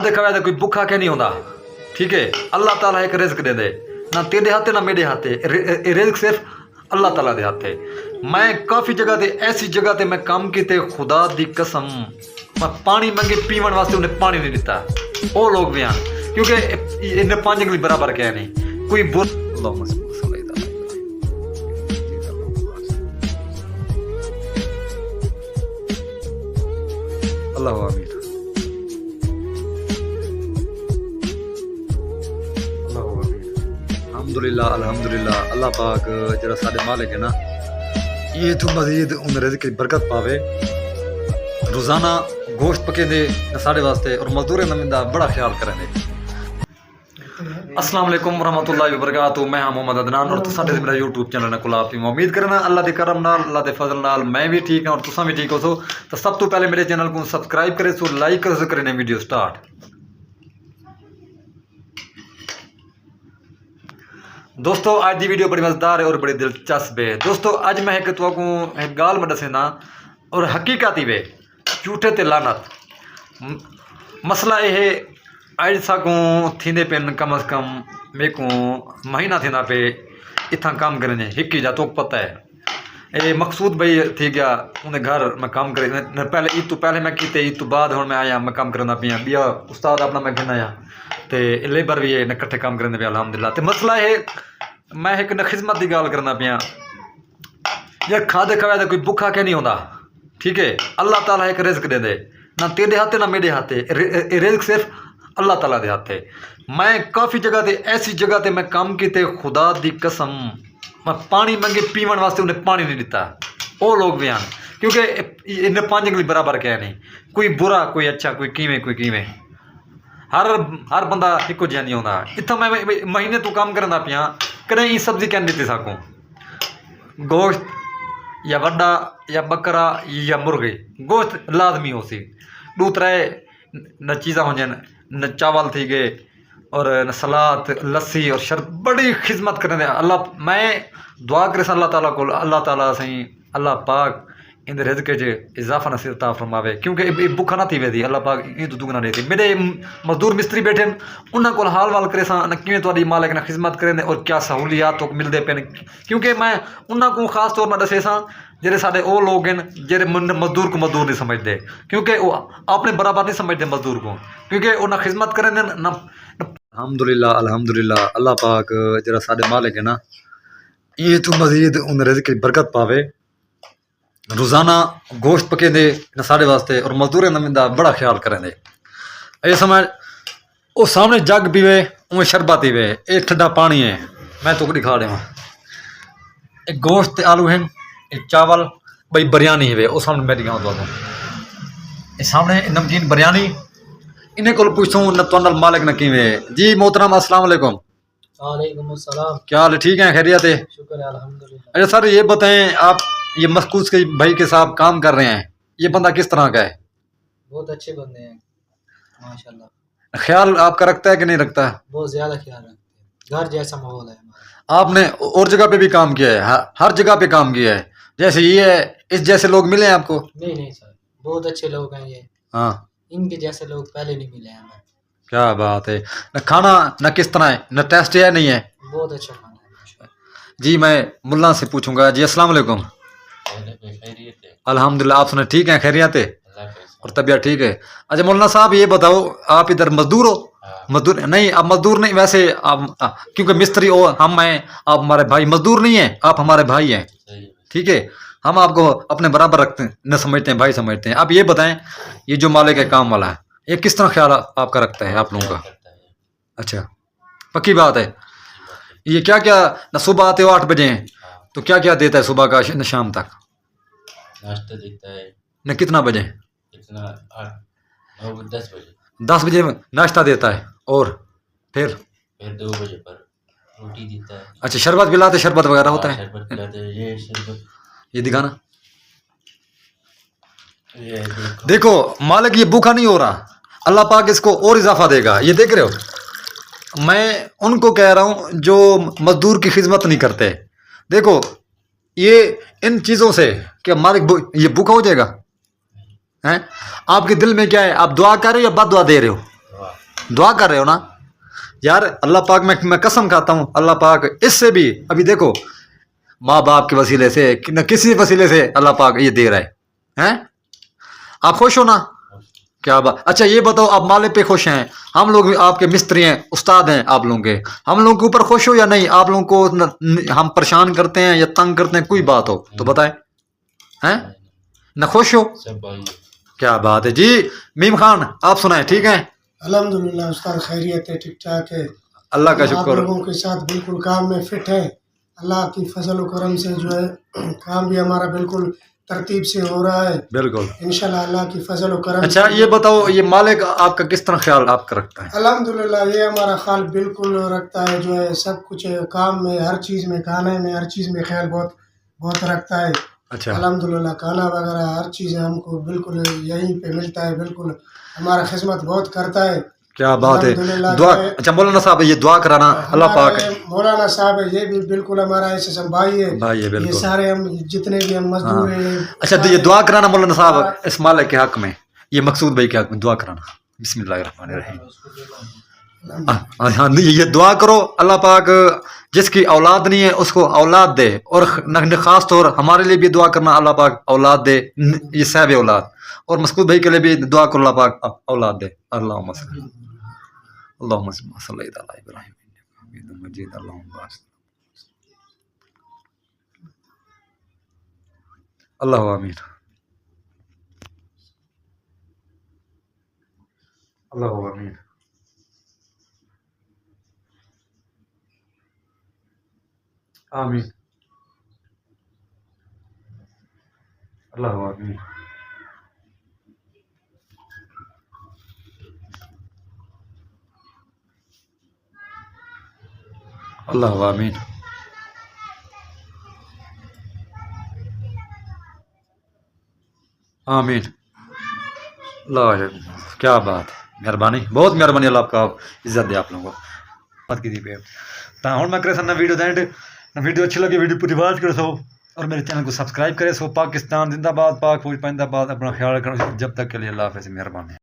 देखा हुआ कोई भूखा क्या नहीं होता, ठीक है। अल्लाह ताला एक रिज्क दे दे, ना तेरे हाथे ना मेरे हाथे, रिज्क सिर्फ अल्लाह ताला दे हाथे। मैं काफ़ी जगह ते ऐसी जगह ते मैं काम किते, खुदा दी कसम मैं पानी मंगे पीवन वास्ते उन्हें पानी नहीं दिता। वो लोग भी हैं क्योंकि इन्हें पांच अंगली बराबर क्या नहीं कोई बुर अल्लाह आमीन। अल्हम्दुलिल्लाह अल्हम्दुलिल्लाह। अल्लाह पाक जरा साडे मालिक है ना, ये तो मजीद उन रिज़्क़ की बरकत पावे। रोज़ाना गोश्त पके दे साढ़े वास्ते और मजदूर नमिंदा बड़ा ख्याल करें। अस्सलाम वालेकुम रहमतुल्लाहि व बरकातहू। मैं हाँ मोहम्मद अदनान और तुसां मेरा यूट्यूब चैनल है गुलाब टीम। उम्मीद करना अल्लाह के करम नाल अल्लाह के फजल नाल मैं भी ठीक हाँ और तुसां भी ठीक हो सो। तो सब तो पहले मेरे चैनल को सब्सक्राइब करे सो, लाइक कर सो, करने वीडियो स्टार्ट। दोस्तों आज की वीडियो बड़ी मज़ेदार है और बड़ी दिलचस्प है। दोस्तों आज मैं एक गाल में दसेना और हकीकत ही वे झूठे ते लानत। मसला यह अज साकू थींदे पेन कम अज़ कम मेरे को महीना थींदा पे इतना काम करने हिक जा तो पता है। ये मकसूद भाई थी गया उन्हें घर मैं काम करे पहले ईद तो पहले मैं कीते, ईद तो बाद हुण मैं आया मैं काम करना पिया बिया उस्ताद अपना मैं गिन आया तो लेबर भी है न कट्ठे काम करने पे अल्हम्दुलिल्लाह। तो मसला है मैं एक न खिदमत की गाल करना पिया यार। खादे खवाए कोई भुखा क्या नहीं होता, ठीक है। अल्लाह ताला एक रिज्क दे दे, ना तेरे हाथे ना मेरे हाथे, रिज्क सिर्फ अल्लाह ताला दे हाथे। मैं काफ़ी जगह ते ऐसी जगह ते मैं काम किते, खुदा दी कसम मैं पानी मंगे पीवन वास्ते उन्हें पानी नहीं दिता। वो लोग भी हैं क्योंकि इन्हें पांच अंगली बराबर क्या नहीं कोई बुरा कोई अच्छा कोई कीवें हर बंदा एको जिहा नहीं होता। इतना मैं महीने तो काम करना पिया कदें ई सब्जी क्या नहीं दी सकूँ, गोश्त या वड्डा या बकरा या मुर्गे गोश्त लाजमी हो सी। दो त्रै न चीज़ा हो जान न चावल थी गए और न सलाद लस्सी और शरबत बड़ी खिदमत करें। अल्लाह मैं दुआ करे अल्लाह ताला को अल्लाह ताला सही अल्लाह पाक इन रिज़्क़ च इजाफा नसीब अता फरमावे क्योंकि भुखा ना थी वेदी। अल्लाह पाक इन तो दुगना देती। मेरे मजदूर मिस्त्री बैठे उन्होंने को हाल वाल करे न किवें तुहाडी मालिक ने खिदमत करें और क्या सहूलियात तो मिलते पे क्योंकि मैं उन्होंने को खास तौर पर दसे सा जेरे साडे वो लोग हैं जेरे मजदूर को मजदूर नहीं समझते क्योंकि वो अपने बराबर नहीं समझते मजदूर को क्योंकि उन्हें खिदमत करें न। अल्हम्दुलिल्लाह अल्हम्दुलिल्लाह। अल्लाह पाक जरा साडे मालिक है ना, ये तो मजीद उन रिज़्क़ की बरकत पावे। रोज़ाना गोश्त पके दे न साढ़े वास्ते और मजदूर नमिंदा बड़ा ख्याल करें। ये समझ वो सामने जग पीवे उमें शरबत पीवे, ये ठंडा पानी है मैं तो दिखा देव। एक गोश्त आलू हैं, एक चावल भाई बिरयानी है वो सामने मेरी गाँव दो ये सामने नमकीन बिरयानी इन्हें को पूछूँ न तो मालिक न किवें जी। मोहतरम अस्सलाम वालेकुम। वालेकुम अस्सलाम। क्या हाल ठीक है, खैरियत है? शुक्र है अल्हम्दुलिल्लाह। अच्छा सर ये बताएं आप ये मखसूस के भाई के साथ काम कर रहे हैं, ये बंदा किस तरह का है? बहुत अच्छे बंदे हैं माशाल्लाह। ख्याल आपका रखता है कि नहीं रखता? बहुत ज्यादा ख्याल रखते हैं, घर जैसा माहौल है हमारा। आपने और जगह पे भी काम किया है, हर जगह पे काम किया है जैसे ये है, इस जैसे लोग मिले हैं आपको? नहीं सर, बहुत अच्छे लोग हैं ये। हाँ इनके जैसे लोग पहले नहीं मिले हमें। क्या बात है। न खाना न किस तरह है, न टेस्ट है नहीं है? बहुत अच्छा खाना है जी। मैं मुल्ला से पूछूंगा जी। अस्सलाम वालेकुम। अल्हम्दुलिल्लाह। आप सुने ठीक है, खैरियत है और तबीयत ठीक है? अच्छा मौलाना साहब ये बताओ आप इधर मजदूर हो? मजदूर नहीं, आप मजदूर नहीं वैसे आप क्योंकि मिस्त्री हो हम हैं, आप हमारे भाई मजदूर नहीं हैं, आप हमारे भाई हैं, ठीक है। हम आपको अपने बराबर रखते हैं न समझते हैं, भाई समझते हैं। आप ये बताएं ये जो मालिक है काम वाला है ये किस तरह ख्याल आपका रखता है आप लोगों का? अच्छा पक्की बात है। ये क्या क्या न सुबह आते हो 8 बजे तो क्या क्या देता है सुबह का न शाम तक? नाश्ता देता है न कितना बजे? कितना 10 बजे। 10 बजे नाश्ता देता है और फिर 2 बजे पर रोटी देता है। अच्छा शरबत पिलाते, शरबत वगैरह होता है? शरबत पिलाते हैं। ये शरबत ये दिखाना। ये देखो मालिक ये भूखा नहीं हो रहा, अल्लाह पाक इसको और इजाफा देगा। ये देख रहे हो मैं उनको कह रहा हूँ जो मजदूर की खिदमत नहीं करते। देखो ये इन चीज़ों से क्या मालिक ये भूखा हो जाएगा हैं? आपके दिल में क्या है, आप दुआ कर रहे हो या बद दुआ दे रहे हो? دعا کر رہے ہو نا یار. اللہ پاک میں قسم کھاتا ہوں, اللہ پاک اس سے بھی ابھی دیکھو ماں باپ کے وسیلے سے نہ کسی وسیلے سے اللہ پاک یہ دے رہا ہے. آپ خوش ہو نا؟ کیا بات. اچھا یہ بتاؤ آپ مالک پہ خوش ہیں؟ ہم لوگ آپ کے مستری ہیں, استاد ہیں آپ لوگوں کے, ہم لوگوں کے اوپر خوش ہو یا نہیں؟ آپ لوگوں کو ہم پریشان کرتے ہیں یا تنگ کرتے ہیں, کوئی بات ہو تو بتائیں. ہیں نہ خوش ہو؟ سب بھائی کیا بات ہے جی. میم خان آپ سنائیں, ٹھیک ہے؟ الحمدللہ استاد خیریت ہے, ٹھیک ٹھاک ہے. اللہ کا آپ شکر. لوگوں کے ساتھ بالکل کام میں فٹ ہے. اللہ کی فضل و کرم سے جو ہے کام بھی ہمارا بالکل ترتیب سے ہو رہا ہے بالکل انشاءاللہ اللہ کی فضل و کرم اچھا سے. یہ بتاؤ یہ مالک آپ کا کس طرح خیال آپ کا رکھتا ہے؟ الحمدللہ یہ ہمارا خیال بالکل رکھتا ہے, جو ہے سب کچھ کام میں, ہر چیز میں, کھانے میں, ہر چیز میں خیال بہت بہت رکھتا ہے. اچھا الحمدللہ کھانا وغیرہ ہر چیز ہم کو بالکل یہیں پہ ملتا ہے, بالکل ہمارا خدمت بہت کرتا ہے. کیا بات ہے. الحمدللہ دعا جو ہے اچھا مولانا صاحب یہ دعا کرانا اللہ پاک ہمارا یہ مولانا صاحب ہے, یہ بھی بالکل ہمارا ایسے سب بھائی ہے. بھائی ہے یہ بالکل. سارے ہم جتنے بھی ہم مزدور ہیں. اچھا تو یہ دعا کرانا مولانا صاحب اس مالک کے حق میں, یہ مقصود بھائی کے حق میں دعا کرانا. بسم اللہ الرحمن الرحیم. ہاں یہ دعا کرو اللہ پاک جس کی اولاد نہیں ہے اس کو اولاد دے, اور خاص طور ہمارے لیے بھی دعا کرنا اللہ پاک اولاد دے, یہ صاحب اولاد, اور مسعود بھائی کے لیے بھی دعا کرو اللہ پاک اولاد دے. اللہم صلی اللہم صلی علی ابراہیم حمید مجید. اللہم بارک اللہ آمین. اللہ آمین. آمین. اللہ آمین. اللہ آمین. آمین. اللہ کیا بات ہے, مہربانی, بہت مہربانی. اللہ آپ کا عزت دے آپ لوگوں کو مت کی پہ. تو ہوں میں کرے سر نہ ویڈیو دینٹ نہ ویڈیو اچھی لگی ویڈیو پوری واچ کرے سو, اور میرے چینل کو سبسکرائب کرے سو. پاکستان زندہ باد, پاک فوج پائندہ باد. اپنا خیال رکھنا جب تک کے لیے اللہ حافظ, مہربانی.